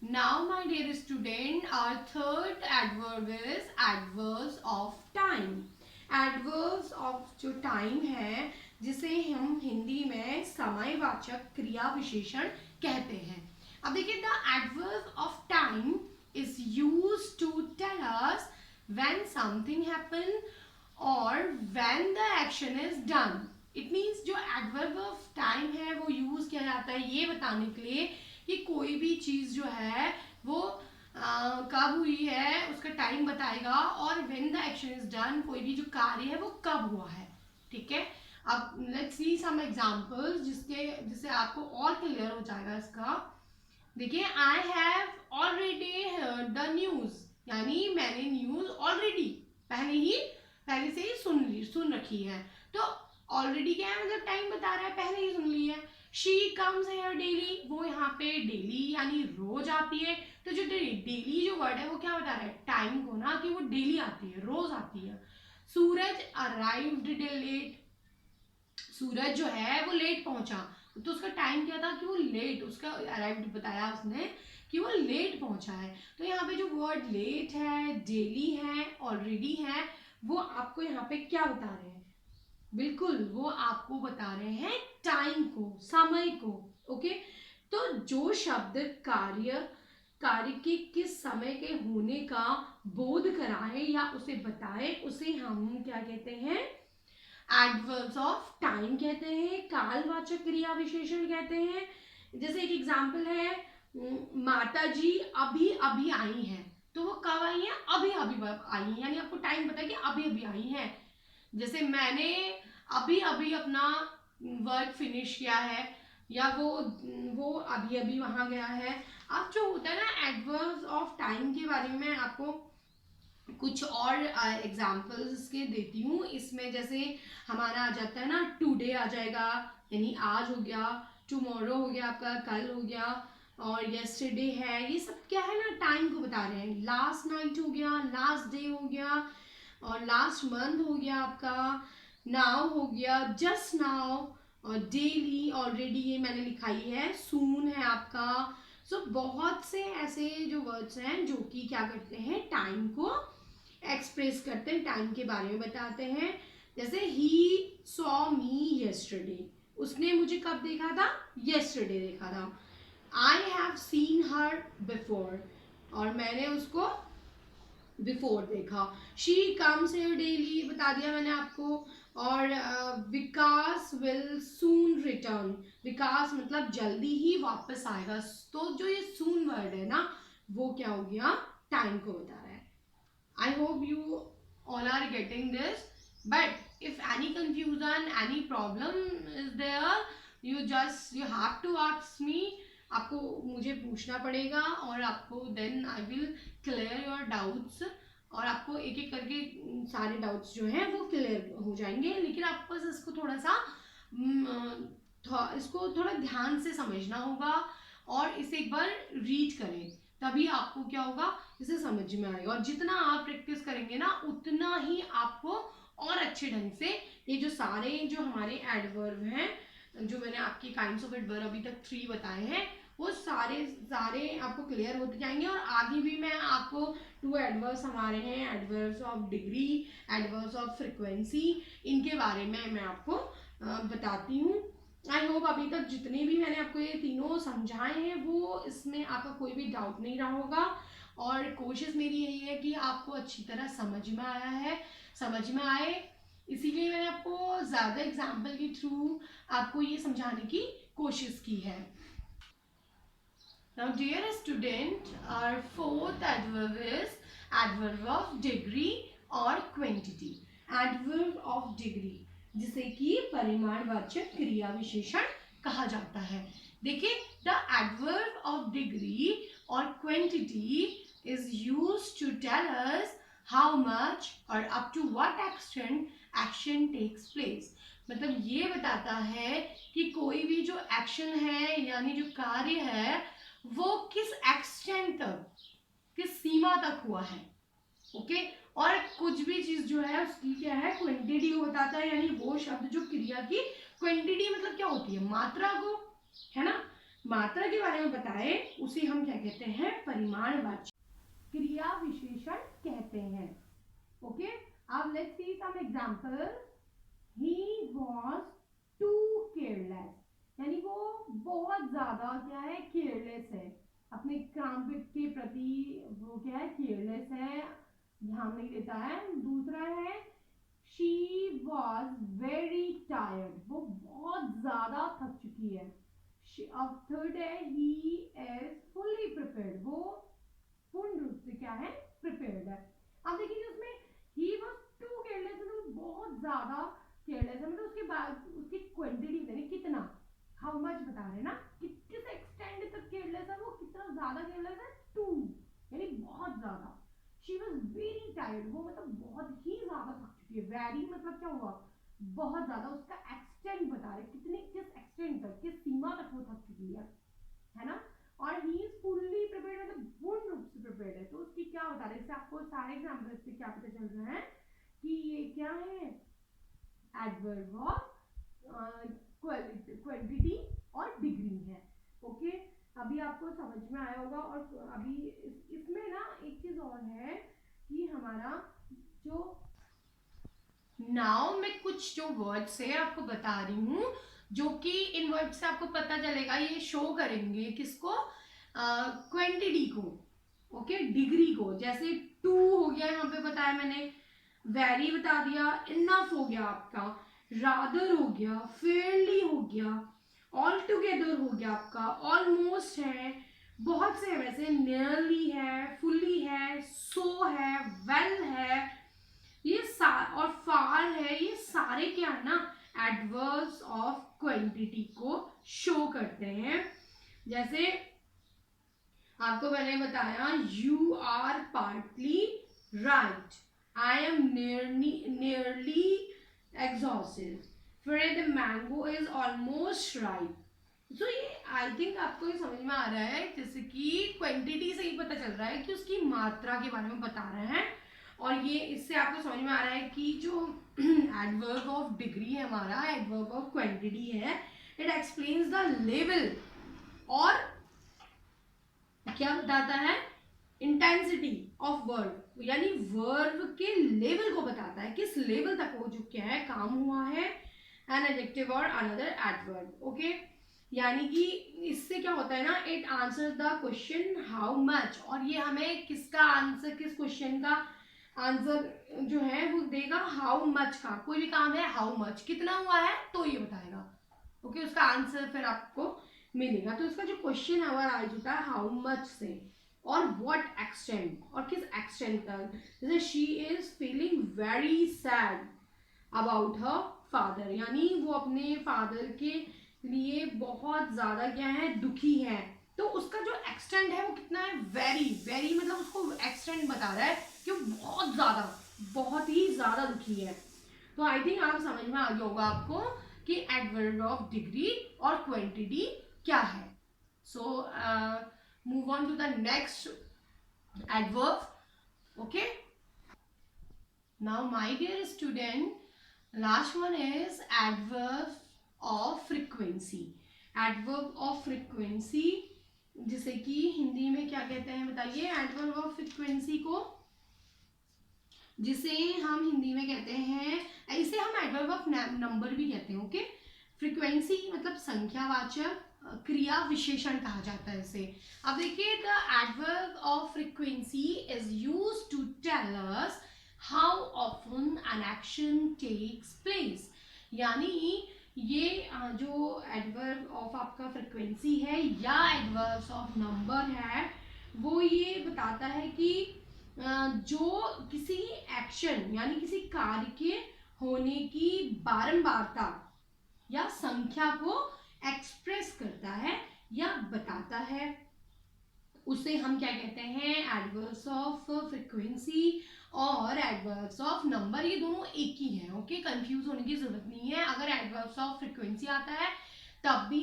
Now, my dear student, our third adverb is adverbs of time. Adverbs of जो time है जिसे हम हिंदी में समयवाचक क्रिया विशेषण कहते हैं. अब देखिए, the adverb of time is used to tell us when something happen or when the action is done. It means जो adverb of time है वो use किया जाता है ये बताने के लिए कि कोई भी चीज जो है वो कब हुई है उसका टाइम बताएगा और when the action is done कोई भी जो कार्य है वो कब हुआ है. ठीक है. अब लेट्स सी सम एग्जांपल्स जिससे आपको और क्लियर हो जाएगा इसका. देखिए, I have already heard the news, यानी मैंने न्यूज ऑलरेडी पहले से ही सुन रखी है. तो ऑलरेडी क्या है, मतलब टाइम बता रहा है, पहले ही सुन ली है. शी कम्स हेयर डेली, वो यहाँ पे डेली यानी रोज आती है. तो जो डेली जो वर्ड है वो क्या बता रहा है, टाइम को ना, कि वो डेली आती है, रोज आती है. सूरज अराइव्ड लेट, सूरज जो है वो लेट पहुंचा. तो उसका टाइम क्या था कि वो लेट, उसका अराइव्ड बताया उसने कि वो लेट पहुंचा है. तो यहाँ पे जो वर्ड लेट है, डेली है, ऑलरेडी है, वो आपको यहाँ पे क्या बता रहे हैं, बिल्कुल वो आपको बता रहे हैं टाइम को, समय को. ओके. तो जो शब्द कार्य के किस समय के होने का बोध कराए या उसे बताए उसे हम क्या कहते हैं, एडवर्ब्स ऑफ टाइम कहते हैं, कालवाचक क्रिया विशेषण कहते हैं. जैसे एक एग्जांपल है, माता जी अभी अभी आई हैं. तो वो कब आई हैं, अभी अभी आई हैं, यानी आपको टाइम पता है कि अभी अभी आई हैं. जैसे मैंने अभी अभी अपना वर्क फिनिश किया है, या वो अभी अभी वहां गया है. अब जो होता है ना एडवर्ब्स ऑफ टाइम के बारे में आपको कुछ और एग्जाम्पल्स के देती हूँ. इसमें जैसे हमारा आ जाता है ना, टुडे आ जाएगा यानी आज हो गया, टुमारो हो गया आपका कल हो गया, और यस्टरडे है. ये सब क्या है ना, टाइम को बता रहे हैं. लास्ट नाइट हो गया, लास्ट डे हो गया, और लास्ट मंथ हो गया आपका, नाउ हो गया, जस्ट नाउ, और डेली, ऑलरेडी ये मैंने लिखाई है, सून है आपका. सो बहुत से ऐसे जो वर्ड्स हैं जो कि क्या करते हैं, टाइम को एक्सप्रेस करते हैं, टाइम के बारे में बताते हैं. जैसे ही सॉ मी यस्टरडे, उसने मुझे कब देखा था, यस्टरडे देखा था. I have seen her before, और मैंने उसको बिफोर देखा. शी कम्स हियर डेली, बता दिया मैंने आपको. और विकास विल सून रिटर्न, विकास मतलब जल्दी ही वापस आएगा. तो जो ये सून वर्ड है ना, वो क्या हो गया, टाइम को बता रहा है. I hope you all are getting this. But if any confusion, any problem is there, you have to ask me. आपको मुझे पूछना पड़ेगा और आपको then I will clear your doubts. और आपको एक एक करके सारे डाउट्स जो हैं वो क्लियर हो जाएंगे. लेकिन आपको बस इसको थोड़ा सा इसको थोड़ा ध्यान से समझना होगा और इसे एक बार रीड करें, तभी आपको क्या होगा, इसे समझ में आएगा. और जितना आप प्रैक्टिस करेंगे ना, उतना ही आपको और अच्छे ढंग से ये जो सारे जो हमारे एडवर्ब हैं, जो मैंने आपके काइंड्स ऑफ एडवर्ब अभी तक 3 बताए हैं, वो सारे आपको क्लियर होते जाएंगे. और आगे भी मैं आपको 2 एडवर्ब्स हमारे हैं, adverbs of degree, adverbs of frequency, इनके बारे में मैं आपको बताती हूँ. आई होप अभी तक जितने भी मैंने आपको ये तीनों समझाए हैं वो इसमें आपका कोई भी डाउट नहीं रहा होगा. और कोशिश मेरी यही है कि आपको अच्छी तरह समझ में आया है, समझ में आए, इसीलिए मैंने आपको ज़्यादा एग्जाम्पल के थ्रू आपको ये समझाने की कोशिश की है. Now dear student, our fourth adverb is adverb of degree or quantity. Adverb of degree जिसे कि परिमाणवाचक क्रिया विशेषण कहा जाता है. देखिए, द एडवर्ब ऑफ डिग्री और quantity is used to tell us how much और up to what extent action takes place. मतलब ये बताता है कि कोई भी जो एक्शन है यानी जो कार्य है वो किस एक्सटेंट तक, किस सीमा तक हुआ है. ओके. और कुछ भी चीज जो है उसकी क्या है, क्वांटिटी को बताता है. यानी वो शब्द जो क्रिया की क्वांटिटी मतलब क्या होती है, मात्रा को, है ना, मात्रा के बारे में बताए उसे हम क्या कहते हैं, परिमाणवाची क्रिया विशेषण कहते हैं। ओके, अब let's see some example. He was too careless, यानी वो बहुत ज्यादा क्या है, केयरलेस है, अपने काम के प्रति वो क्या है, केयरलेस है, ध्यान नहीं देता है। दूसरा है शी वॉज वेरी टायर्ड, वो बहुत ज्यादा थक चुकी है। अब थर्ड है ही इज फुल्ली प्रिपेयर्ड, वो पूर्ण रूप से क्या है, प्रिपेयर्ड है। अब देखिए उसमें ही वॉज टू केयरलेस, मतलब बहुत ज्यादा केयरलेस है, मतलब उसके बाद उसकी क्वांटिटी यानी कितना, हाउ मच बता रहे हैं ना, कि किस एक्सटेंड तक केयरलेस है, वो कितना ज्यादा केयरलेस है, टू यानी बहुत ज्यादा। शी वॉज वेरी टायर्ड, वो मतलब बहुत ही ज्यादा थक चुकी है। वेरी मतलब क्या हुआ, बहुत ज्यादा। उसका एक्सटेंड बता रहे कितने, किस एक्सटेंड तक, किस सीमा तक वो थक चुकी है ना। और ही इज फुल्ली प्रिपेयर्ड, मतलब पूर्ण रूप से प्रिपेयर्ड है। तो उसकी क्या बता रहे हैं, इससे आपको सारे एग्जांपल से क्या पता चल रहा है कि ये क्या है, एडवर्ब ऑफ क्वांटिटी और डिग्री है। ओके, अभी आपको समझ में आया होगा। और अभी इसमें ना एक चीज और है कि हमारा जो नाउ में कुछ जो वर्ड्स है आपको बता रही हूँ, जो कि इन वर्ड से आपको पता चलेगा, ये शो करेंगे किसको, क्वांटिटी को, ओके, डिग्री को। जैसे टू हो गया, यहाँ पे बताया मैंने, वेरी बता दिया, इनफ हो गया आपका, रादर हो गया, फेयरली हो गया, ऑल टुगेदर हो गया आपका, ऑलमोस्ट है, बहुत से है वैसे, नियरली है, फुल्ली है, सो है, वेल है, ये और फार है, ये सारे क्या है ना, एडवर्ब्स ऑफ क्वांटिटी को शो करते हैं। जैसे आपको मैंने बताया, you are partly right, I am nearly exhausted, फिर the mango is almost right. So ये आई थिंक आपको ये समझ में आ रहा है, जैसे कि क्वांटिटी से ही पता चल रहा है कि उसकी मात्रा के बारे में बता रहे हैं। और ये इससे आपको समझ में आ रहा है कि जो एडवर्ब ऑफ डिग्री है हमारा, एडवर्ब ऑफ क्वांटिटी है, इट एक्सप्लेन्स द लेवल, और क्या बताता है, इंटेंसिटी ऑफ वर्ब, यानी वर्ब के लेवल को बताता है, किस लेवल तक हो चुके हैं, काम हुआ है, एन एडजेक्टिव और अनदर एडवर्ब। ओके, यानी कि इससे क्या होता है ना, it answer the question how much, और ये हमें किसका आंसर, किस क्वेश्चन का आंसर जो है वो देगा, हाउ मच का। कोई भी काम है, हाउ मच कितना हुआ है तो ये बताएगा। ओके, उसका आंसर फिर आपको मिलेगा। तो इसका जो क्वेश्चन है वो राइज होता है हाउ मच से, और व्हाट एक्सटेंट, और किस एक्सटेंट तक। जैसे she is feeling very sad about her father, यानी वो अपने फादर के लिए बहुत ज्यादा क्या है, दुखी है। तो उसका जो एक्सटेंट है वो कितना है, वेरी, वेरी मतलब उसको एक्सटेंट बता रहा है कि वो बहुत ज्यादा, बहुत ही ज्यादा दुखी है। तो आई थिंक आप समझ में आ गया होगा आपको कि एडवर्ब ऑफ डिग्री और क्वांटिटी क्या है। So move on to the next adverb. Okay, now my dear student, last one is adverb of frequency. Adverb of frequency जिसे कि हिंदी में क्या कहते हैं बताइए, एडवर्ब ऑफ फ्रीक्वेंसी को जिसे हम हिंदी में कहते हैं, इसे हम एडवर्ब ऑफ नंबर भी कहते हैं। ओके, फ्रीक्वेंसी मतलब संख्यावाचक क्रिया विशेषण कहा जाता है इसे। अब देखिए, the adverb of frequency is used to tell us how often an action takes place, यानी ये जो एडवर्ब ऑफ आपका फ्रीक्वेंसी है या एडवर्ब्स ऑफ नंबर है, वो ये बताता है कि जो किसी एक्शन यानी किसी कार्य के होने की बारंबारता या संख्या को एक्सप्रेस करता है या बताता है, उसे हम क्या कहते हैं, एडवर्ब्स ऑफ फ्रीक्वेंसी और एडवर्ब्स ऑफ नंबर। ये दोनों एक ही है। ओके, कंफ्यूज होने की जरूरत नहीं है। अगर एडवर्ब्स ऑफ फ्रीक्वेंसी आता है तब भी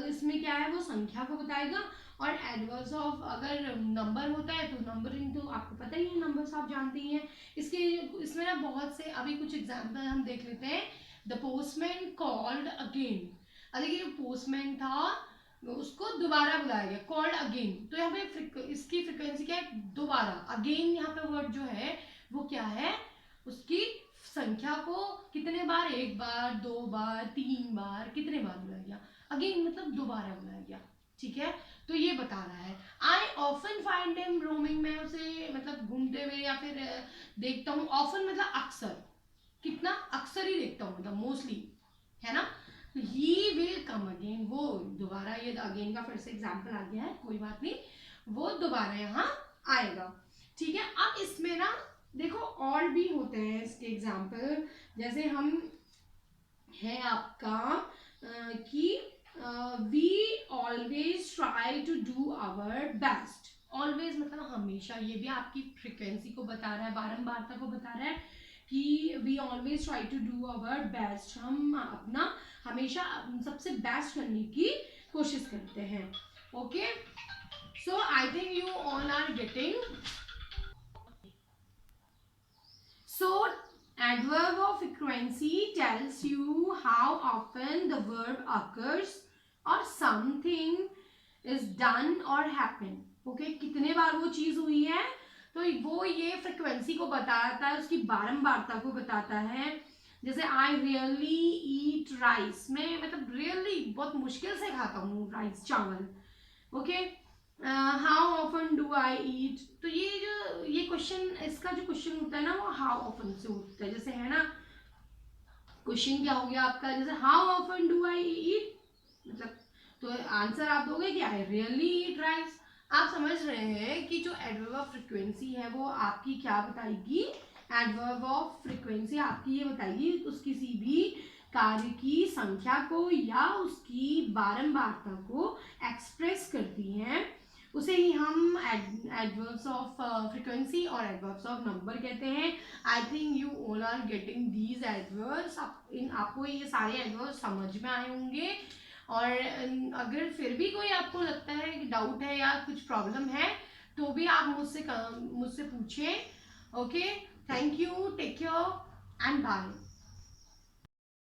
इसमें क्या है, वो संख्या को बताएगा, और एडवर्ब्स ऑफ अगर नंबर होता है तो नंबरिंग, तो आपको पता ही है, नंबर्स आप जानते ही हैं। इसके इसमें ना बहुत से अभी कुछ एग्जाम्पल हम देख लेते हैं। The postman called again. देखिए, जो पोस्टमैन था उसको दोबारा बुलाया गया, कॉल्ड अगेन। तो यहाँ पे इसकी फ्रिक्वेंसी क्या है, दोबारा। अगेन यहाँ पे वर्ड जो है वो क्या है, उसकी संख्या को कितने बार, एक बार, दो बार, तीन बार, कितने बार बुलाया गया। अगेन मतलब दोबारा बुलाया गया, ठीक है। तो ये बता रहा है I often find him roaming, मैं उसे मतलब घूमते हुए या फिर देखता हूँ। ऑफन मतलब अक्सर, कितना, अक्सर ही देखता हूँ, मतलब मोस्टली, है ना। ही विल कम अगेन, वो दोबारा, ये अगेन का फिर से एग्जाम्पल आ गया है, कोई बात नहीं, वो दोबारा यहाँ आएगा, ठीक है। अब इसमें ना देखो और भी होते हैं इसके एग्जाम्पल, जैसे हम है आपका कि we always try to do our best. Always मतलब हमेशा, ये भी आपकी फ्रिक्वेंसी को बता रहा है, बारंबारता को बता रहा है कि we always try to do our best, हम अपना हमेशा सबसे बेस्ट करने की कोशिश करते हैं। Okay, so I think you all are getting. So adverb of frequency tells you how often the verb occurs or something is done or happen. Okay, कितने बार वो चीज हुई है, तो वो ये फ्रिक्वेंसी को बताता है, उसकी बारंबारता को बताता है। जैसे आई रियली ईट राइस, मैं मतलब रियली बहुत मुश्किल से खाता हूँ राइस, चावल। Okay, how often do I eat, तो ये जो ये क्वेश्चन, इसका जो क्वेश्चन होता है ना वो हाउ ऑफन से होता है। जैसे है ना, क्वेश्चन क्या हो गया आपका, जैसे हाउ ऑफन डू आई ईट, मतलब तो आंसर आप दोगे कि आई रियली ईट राइस। आप समझ रहे हैं कि जो एडवर्ब ऑफ फ्रिक्वेंसी है वो आपकी क्या बताएगी, एडवर्ब ऑफ फ्रिक्वेंसी आपकी ये बताएगी उस किसी भी कार्य की संख्या को या उसकी बारंबारता को एक्सप्रेस करती हैं, उसे ही हम एडवर्ब्स ऑफ फ्रीक्वेंसी और एडवर्ब्स ऑफ नंबर कहते हैं। I think you all are getting these adverbs, आपको ये सारे एडवर्ब्स समझ में आए होंगे। और अगर फिर भी कोई आपको लगता है कि डाउट है या कुछ प्रॉब्लम है तो भी आप मुझसे पूछें। Okay, thank you, take care and bye.